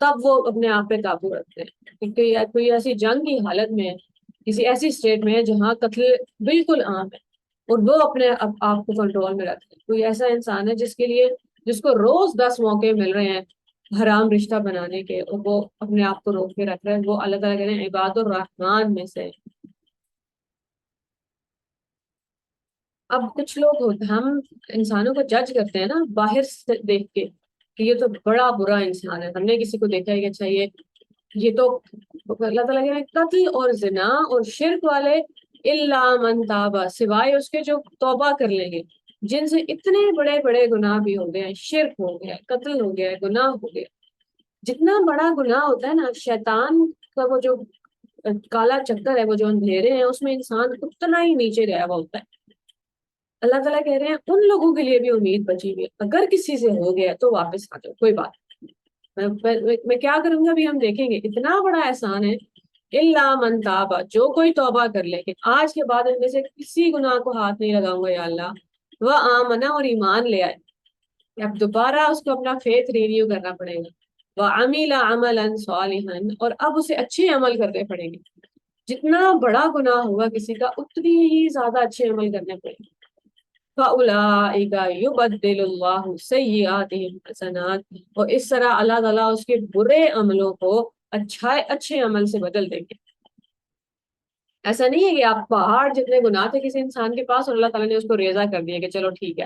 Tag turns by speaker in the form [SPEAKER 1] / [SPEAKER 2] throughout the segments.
[SPEAKER 1] تب وہ اپنے آپ پہ قابو رکھتے ہیں، کیونکہ کوئی ایسی جنگ کی حالت میں ہے، کسی ایسی اسٹیٹ میں ہے جہاں قتل بالکل عام ہے، اور وہ اپنے آپ کو کنٹرول میں رکھتے ہیں۔ کوئی ایسا انسان ہے جس کو روز 10 موقع مل رہے ہیں حرام رشتہ بنانے کے، اور وہ اپنے آپ کو روک کے رکھ رہا ہے، وہ اللہ تعالیٰ کہتے ہیں عباد الرحمان میں سے۔ اب کچھ لوگ ہم انسانوں کو جج کرتے ہیں نا باہر سے دیکھ کے، کہ یہ تو بڑا برا انسان ہے، ہم نے کسی کو دیکھا ہے کہ اچھا یہ تو اللہ تعالیٰ کے قتل اور زنا اور شرک والے، الا من تابا، سوائے اس کے جو توبہ کر لیں گے، جن سے اتنے بڑے بڑے گناہ بھی ہو گئے ہیں، شرک ہو گیا ہے، قتل ہو گیا ہے، گناہ ہو گیا۔ جتنا بڑا گناہ ہوتا ہے نا، شیطان کا وہ جو کالا چکر ہے، وہ جو اندھیرے ہیں، اس میں انسان اتنا ہی نیچے گیا ہوا ہوتا ہے۔ اللہ تعالیٰ کہہ رہے ہیں ان لوگوں کے لیے بھی امید بچی ہوئی ہے، اگر کسی سے ہو گیا تو واپس آ جاؤ، کوئی بات میں کیا کروں گا، ابھی ہم دیکھیں گے، اتنا بڑا احسان ہے۔ الا من تابا، جو کوئی توبہ کر لے کہ آج کے بعد ان میں سے کسی گناہ کو ہاتھ نہیں لگاؤں گا یا اللہ، وہ آمنا، اور ایمان لے آئے، اب دوبارہ اس کو اپنا فیتھ رینیو کرنا پڑے گا، وہ عمیل عملا صالحا، اور اب اسے اچھے عمل کرنے پڑیں گے۔ جتنا بڑا گناہ ہوگا کسی کا، اتنی ہی زیادہ اچھے عمل کرنے پڑیں گے۔ فَأُولَٰئِكَ يُبَدِّلُ اللَّهُ سَيِّئَاتِهِمْ حَسَنَاتٍ، اور اس طرح اللہ تعالیٰ اس کے برے عملوں کو اچھے عمل سے بدل دیں گے۔ ایسا نہیں ہے کہ آپ پہاڑ جتنے گناہ تھے کسی انسان کے پاس، اور اللہ تعالیٰ نے اس کو ریزہ کر دیا کہ چلو ٹھیک ہے،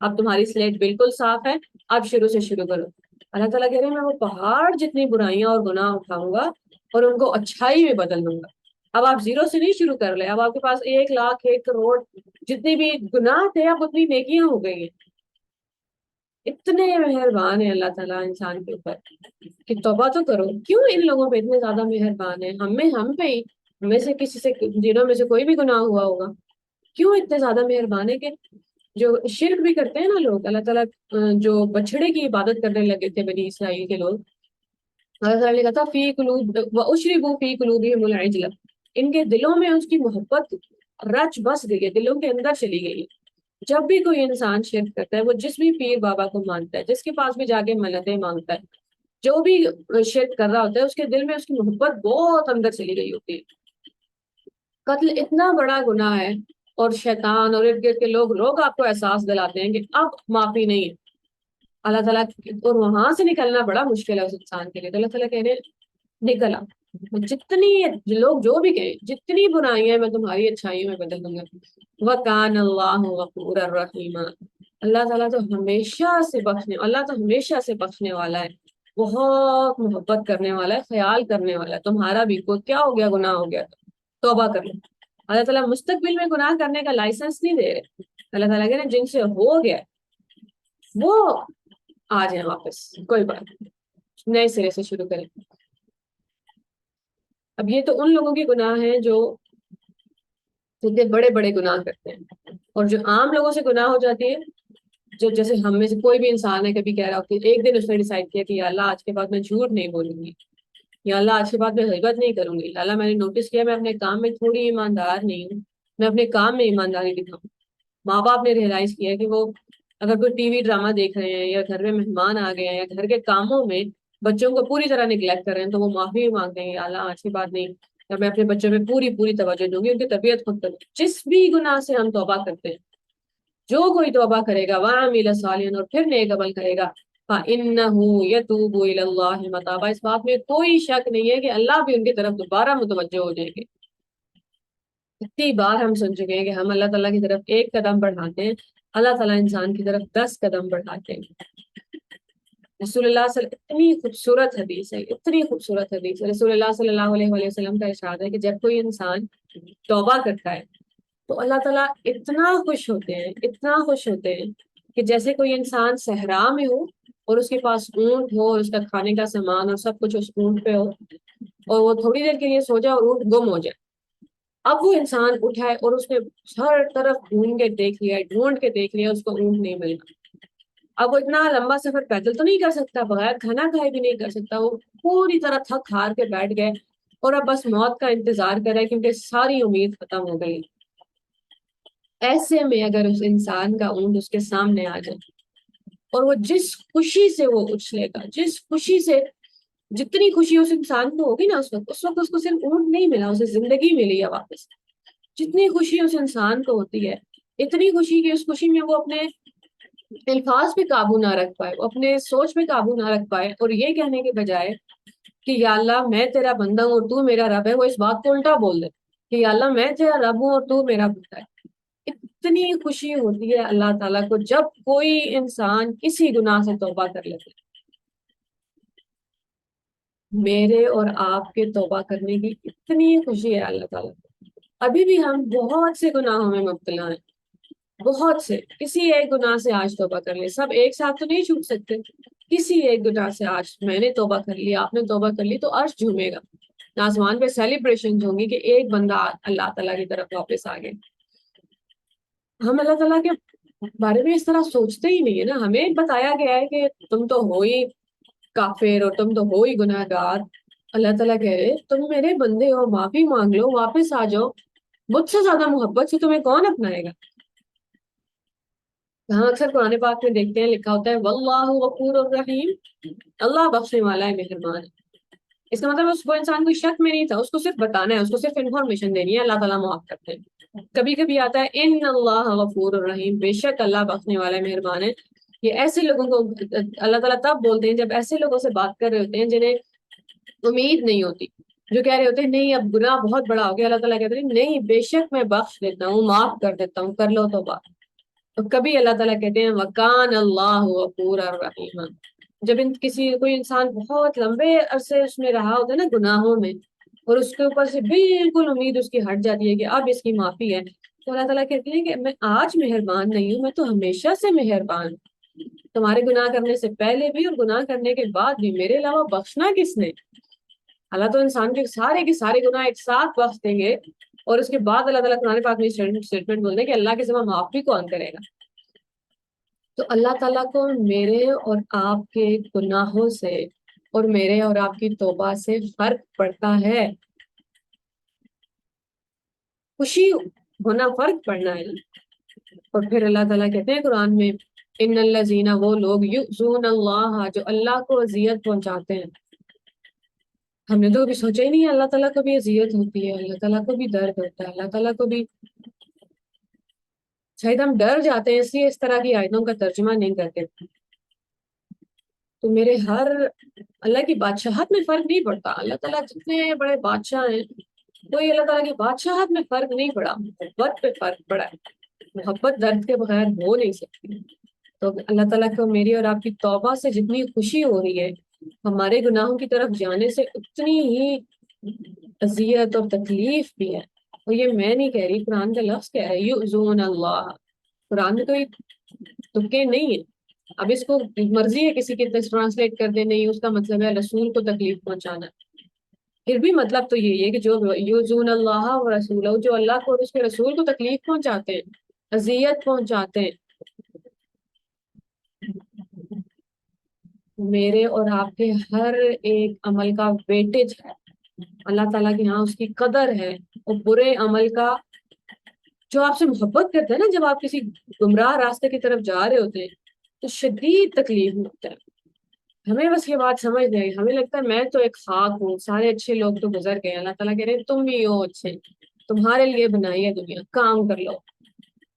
[SPEAKER 1] اب تمہاری سلیٹ بالکل صاف ہے، اب شروع سے شروع کرو۔ اللہ تعالیٰ کہہ رہے ہیں میں وہ پہاڑ جتنی برائیاں اور گناہ اٹھاؤں گا اور ان کو اچھائی میں بدل دوں گا۔ اب آپ زیرو سے نہیں شروع کر لیں، اب آپ کے پاس 1 لاکھ 1 کروڑ جتنی بھی گناہ تھے، اب اتنی نیکیاں ہو گئی ہیں۔ اتنے مہربان ہے اللہ تعالیٰ انسان کے اوپر کہ توبہ تو کرو۔ کیوں ان لوگوں پہ اتنے زیادہ مہربان ہے؟ ہم پہ ہی، ہمیں سے کسی سے، جنہوں میں سے کوئی بھی گناہ ہوا ہوگا، کیوں اتنے زیادہ مہربان ہے کہ جو شرک بھی کرتے ہیں نا لوگ، اللہ تعالیٰ جو بچڑے کی عبادت کرنے لگے تھے بنی اسرائیل کے لوگ، اللہ تعالیٰ نے کہا تھا فی قلوب واشربوا فی قلوبہم العجل، ان کے دلوں میں اس کی محبت رچ بس گئی ہے، دلوں کے اندر چلی گئی ہے۔ جب بھی کوئی انسان شرک کرتا ہے، وہ جس بھی پیر بابا کو مانتا ہے، جس کے پاس بھی جا کے منتیں مانگتا ہے، جو بھی شرک کر رہا ہوتا ہے، اس کے دل میں اس کی محبت بہت اندر چلی گئی ہوتی ہے۔ قتل اتنا بڑا گناہ ہے، اور شیطان اور ارد گرد کے لوگ آپ کو احساس دلاتے ہیں کہ اب معافی نہیں ہے اللہ تعالیٰ، اور وہاں سے نکلنا بڑا مشکل ہے اس انسان کے لیے۔ تو اللہ تعالیٰ کہہ رہے ہیں نکلا، جتنی لوگ جو بھی کہیں، جتنی برائیاں میں تمہاری اچھائیوں میں بدل دوں گا۔ وَكَانَ اللَّهُ غَفُورًا رَحِيمًا، اللہ تعالیٰ تو ہمیشہ سے بخشنے، اللہ تو ہمیشہ سے بخشنے والا ہے، بہت محبت کرنے والا ہے، خیال کرنے والا ہے۔ تمہارا بھی کوئی کیا ہو گیا، گناہ ہو گیا تو توبہ کر لو۔ اللہ تعالیٰ مستقبل میں گناہ کرنے کا لائسنس نہیں دے رہے۔ اللہ تعالیٰ کہہ رہے ہیں جن سے ہو گیا وہ آ جائیں واپس، کوئی بات نہیں، نئے سرے سے شروع کریں۔ اب یہ تو ان لوگوں کے گناہ ہیں جو اتنے بڑے بڑے گناہ کرتے ہیں، اور جو عام لوگوں سے گناہ ہو جاتی ہے، جو جیسے ہم میں سے کوئی بھی انسان ہے، کبھی کہہ رہا ہو کہ ایک دن اس نے ڈیسائیڈ کیا کہ یا اللہ آج کے بعد میں جھوٹ نہیں بولوں گی، یا اللہ آج کے بعد میں غیبت نہیں کروں گی، یا اللہ میں نے نوٹس کیا میں اپنے کام میں تھوڑی ایماندار نہیں ہوں، میں اپنے کام میں ایمانداری دکھاؤں۔ ماں باپ نے ریئلائز کیا کہ وہ اگر کوئی ٹی وی ڈرامہ دیکھ رہے ہیں، یا گھر میں مہمان آ گئے ہیں، یا گھر کے کاموں میں بچوں کو پوری طرح نگلیکٹ کر رہے ہیں، تو وہ معافی مانگتے ہیں، یا اللہ آج کے بعد نہیں، یا میں اپنے بچوں پہ پوری توجہ دوں گی، ان کی طبیعت خود کر۔ جس بھی گناہ سے ہم توبہ کرتے ہیں، جو کوئی توبہ کرے گا وَعَمِلَ صَالِحًا، اور پھر نیک عمل کرے گا، فَإِنَّهُ يَتُوبُ إِلَى اللَّهِ مَتَابًا، اس بات میں کوئی شک نہیں ہے کہ اللہ بھی ان کی طرف دوبارہ متوجہ ہو جائیں گے۔ اتنی بار ہم سن چکے ہیں کہ ہم اللہ تعالیٰ کی طرف 1 قدم بڑھاتے ہیں، اللہ تعالیٰ انسان کی طرف 10 قدم بڑھاتے ہیں۔ رسول اللہ صلی اللہ علیہ وسلم، اتنی خوبصورت حدیث ہے، اتنی خوبصورت حدیث ہے، رسول اللہ صلی اللہ علیہ وسلم کا ارشاد ہے کہ جب کوئی انسان توبہ کرتا ہے تو اللہ تعالیٰ اتنا خوش ہوتے ہیں، اتنا خوش ہوتے ہیں کہ جیسے کوئی انسان صحرا میں ہو، اور اس کے پاس اونٹ ہو، اور اس کا کھانے کا سامان اور سب کچھ اس اونٹ پہ ہو، اور وہ تھوڑی دیر کے لیے سو جائے اور اونٹ گم ہو جائے۔ اب وہ انسان اٹھائے اور اس نے ہر طرف ڈھونڈ کے دیکھ لیا، اس کو اونٹ نہیں ملنا۔ اب وہ اتنا لمبا سفر پیدل تو نہیں کر سکتا، بغیر کھانا کھائے بھی نہیں کر سکتا، وہ پوری طرح تھک ہار کے بیٹھ گئے، اور اب بس موت کا انتظار کر رہے کیونکہ ساری امید ختم ہو گئی۔ ایسے میں اگر اس انسان کا اونٹ اس کے سامنے آ جائے، اور وہ جس خوشی سے وہ اچھلے گا، جس خوشی سے جتنی خوشی اس انسان کو ہوگی نا اس وقت اس کو صرف اونٹ نہیں ملا، اسے زندگی ملی ہے واپس. جتنی خوشی اس انسان کو ہوتی ہے، اتنی خوشی کہ اس خوشی میں وہ اپنے الفاظ پہ قابو نہ رکھ پائے، وہ اپنے سوچ پہ قابو نہ رکھ پائے، اور یہ کہنے کے بجائے کہ یا اللہ میں تیرا بندہ ہوں اور تو میرا رب ہے، وہ اس بات کو الٹا بول دے کہ یا اللہ میں تیرا رب ہوں اور تو میرا بندہ ہے. اتنی خوشی ہوتی ہے اللہ تعالیٰ کو جب کوئی انسان کسی گناہ سے توبہ کر لیتے. میرے اور آپ کے توبہ کرنے کی اتنی خوشی ہے اللہ تعالیٰ کو. ابھی بھی ہم بہت سے گناہوں میں مبتلا ہیں، بہت سے. کسی ایک گناہ سے آج توبہ کر لیں، سب ایک ساتھ تو نہیں چھوٹ سکتے. کسی ایک گناہ سے آج میں نے توبہ کر لی، آپ نے توبہ کر لی، تو عرش جھومے گا، آسمان پہ سیلیبریشن ہوں گی کہ ایک بندہ اللہ تعالیٰ کی طرف واپس آ گئے. ہم اللہ تعالیٰ کے بارے میں اس طرح سوچتے ہی نہیں ہے نا. ہمیں بتایا گیا ہے کہ تم تو ہو ہی کافر اور تم تو ہو ہی گناہ گار. اللہ تعالیٰ کہہ رہے تم میرے بندے ہو، معافی مانگ لو، واپس آ جاؤ. مجھ سے زیادہ محبت سے تمہیں کون اپنائے گا. ہم اکثر قرآن پاک میں دیکھتے ہیں لکھا ہوتا ہے واللہ غفور الرحیم، اللہ بخشنے والا ہے، مہربان ہے. اس کا مطلب اس کو انسان کوئی شک میں نہیں تھا، اس کو صرف بتانا ہے، اس کو صرف انفارمیشن دینی ہے اللہ تعالیٰ معاف کرتے ہیں. کبھی کبھی آتا ہے ان اللہ غفور الرحیم، بے شک اللہ بخشنے والا ہے، مہربان ہے. یہ ایسے لوگوں کو اللہ تعالیٰ تب بولتے ہیں جب ایسے لوگوں سے بات کر رہے ہوتے ہیں جنہیں امید نہیں ہوتی، جو کہہ رہے ہوتے ہیں نہیں اب گناہ بہت بڑا ہو گیا. اللہ تعالیٰ کہتے ہیں نہیں بے شک میں بخش دیتا ہوں، معاف کر دیتا ہوں، کر لو توبہ. تو کبھی اللہ تعالیٰ کہتے ہیں وکان اللہ غفور الرحیم. جب کوئی انسان بہت لمبے عرصے اس میں رہا ہوتا ہے نا گناہوں میں، اور اس کے اوپر سے بالکل امید اس کی ہٹ جاتی ہے کہ اب اس کی معافی ہے، تو اللہ تعالیٰ کہتے ہیں کہ میں آج مہربان نہیں ہوں، میں تو ہمیشہ سے مہربان ہوں. تمہارے گناہ کرنے سے پہلے بھی اور گناہ کرنے کے بعد بھی میرے علاوہ بخشنا کس نے. اللہ تو انسان کے سارے گناہ ایک ساتھ بخش دیں گے، اور اس کے بعد اللہ تعالیٰ قرآن پاک میں اسٹیٹمنٹ بول دیں کہ اللہ کے سوا معاف بھی کون کرے گا. تو اللہ تعالیٰ کو میرے اور آپ کے گناہوں سے اور میرے اور آپ کی توبہ سے فرق پڑتا ہے. خوشی ہونا فرق پڑنا ہے. اور پھر اللہ تعالیٰ کہتے ہیں قرآن میں ان الذین، وہ لوگ یؤذون اللہ، جو اللہ کو اذیت پہنچاتے ہیں. ہم نے تو کبھی سوچا ہی نہیں ہے اللہ تعالیٰ کو بھی اذیت ہوتی ہے، اللہ تعالیٰ کو بھی درد ہوتا ہے، اللہ تعالیٰ کو بھی. شاید ہم ڈر جاتے ہیں اس لیے اس طرح کی آیتوں کا ترجمہ نہیں کرتے. تو میرے اللہ کی بادشاہت میں فرق نہیں پڑتا. اللہ تعالیٰ جتنے بڑے بادشاہ ہیں، کوئی اللہ تعالیٰ کی بادشاہت میں فرق نہیں پڑا، محبت پہ فرق پڑا ہے. محبت درد کے بغیر ہو نہیں سکتی. تو اللہ تعالیٰ کو میری اور آپ کی توبہ سے جتنی خوشی ہو رہی ہے، ہمارے گناہوں کی طرف جانے سے اتنی ہی اذیت اور تکلیف بھی ہے. اور یہ میں نہیں کہہ رہی، قرآن کا لفظ کہہ رہا ہے یؤذون اللہ. قرآن میں کوئی تکے نہیں ہے. اب اس کو مرضی ہے کسی کی ٹرانسلیٹ کر دے، نہیں اس کا مطلب ہے رسول کو تکلیف پہنچانا. پھر بھی مطلب تو یہی ہے کہ جو یؤذون اللہ و رسولہ، جو اللہ کو اور اس کے رسول کو تکلیف پہنچاتے ہیں، اذیت پہنچاتے ہیں، میرے اور آپ کے ہر ایک عمل کا ویٹیج ہے اللہ تعالیٰ کے ہاں، اس کی قدر ہے. اور برے عمل کا جو آپ سے محبت کرتے ہیں نا، جب آپ کسی گمراہ راستے کی طرف جا رہے ہوتے ہیں تو شدید تکلیف ہوتا ہے. ہمیں بس یہ بات سمجھ نہیں، ہمیں لگتا ہے میں تو ایک خاک ہوں، سارے اچھے لوگ تو گزر گئے. اللہ تعالیٰ کہہ رہے ہیں تم بھی ہو اچھے، تمہارے لیے بنائی ہے دنیا، کام کر لو،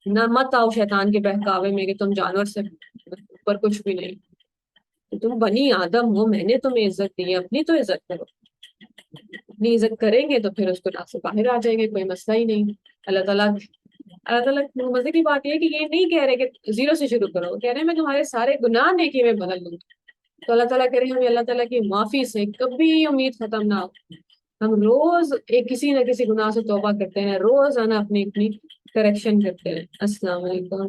[SPEAKER 1] نہ مت آؤ شیطان کے بہکاوے میں کہ تم جانور سے اوپر کچھ بھی نہیں. تم بنی آدم ہو، میں نے تمہیں عزت دی ہے، اپنی تو عزت کرو. اپنی عزت کریں گے تو پھر اس کو نہ سے باہر آ جائیں گے، کوئی مسئلہ ہی نہیں. اللہ تعالیٰ مزے کی بات یہ ہے کہ یہ نہیں کہہ رہے کہ زیرو سے شروع کرو، کہہ رہے ہیں میں تمہارے سارے گناہ نیکی میں بدل دوں. تو اللہ تعالیٰ کہہ رہے ہیں ہمیں اللہ تعالیٰ کی معافی سے کبھی امید ختم نہ ہو. ہم روز کسی نہ کسی گناہ سے توبہ کرتے ہیں، روزانہ اپنی کریکشن کرتے ہیں. السلام علیکم.